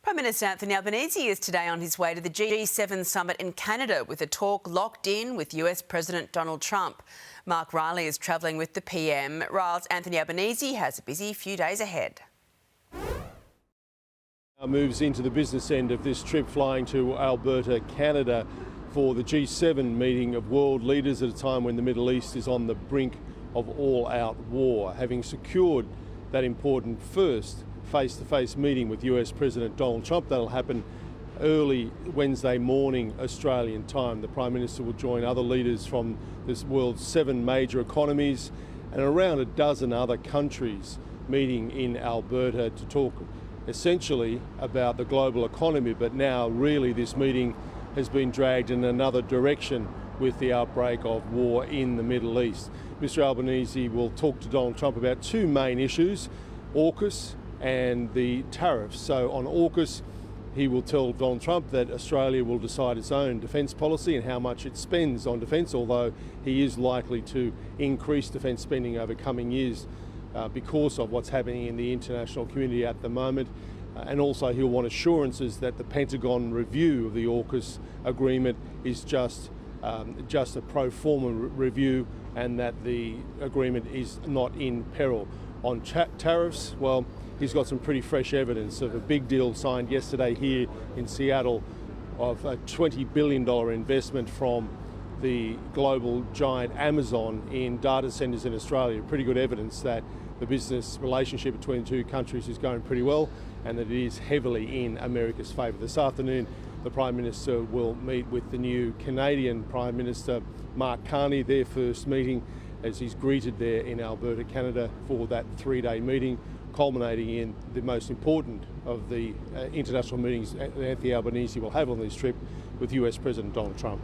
Prime Minister Anthony Albanese is today on his way to the G7 summit in Canada with a talk locked in with US President Donald Trump. Mark Riley is travelling with the PM. Riles, Anthony Albanese has a busy few days ahead. Moves into the business end of this trip, flying to Alberta, Canada for the G7 meeting of world leaders at a time when the Middle East is on the brink of all-out war. Having secured that important first face-to-face meeting with US President Donald Trump, that'll happen early Wednesday morning Australian time. The Prime Minister will join other leaders from this world's 7 major economies and around a dozen other countries meeting in Alberta to talk essentially about the global economy, but now really this meeting has been dragged in another direction with the outbreak of war in the Middle East. Mr Albanese will talk to Donald Trump about 2 main issues, AUKUS and the tariffs. So on AUKUS, he will tell Donald Trump that Australia will decide its own defence policy and how much it spends on defence, although he is likely to increase defence spending over coming years because of what's happening in the international community at the moment. And also he'll want assurances that the Pentagon review of the AUKUS agreement is just a pro forma review and that the agreement is not in peril. On tariffs, well, he's got some pretty fresh evidence of a big deal signed yesterday here in Seattle of a $20 billion investment from the global giant Amazon in data centres in Australia. Pretty good evidence that the business relationship between the 2 countries is going pretty well and that it is heavily in America's favour. This afternoon, the Prime Minister will meet with the new Canadian Prime Minister, Mark Carney, their first meeting, as he's greeted there in Alberta, Canada for that 3-day meeting, culminating in the most important of the international meetings Anthony Albanese will have on this trip with US President Donald Trump.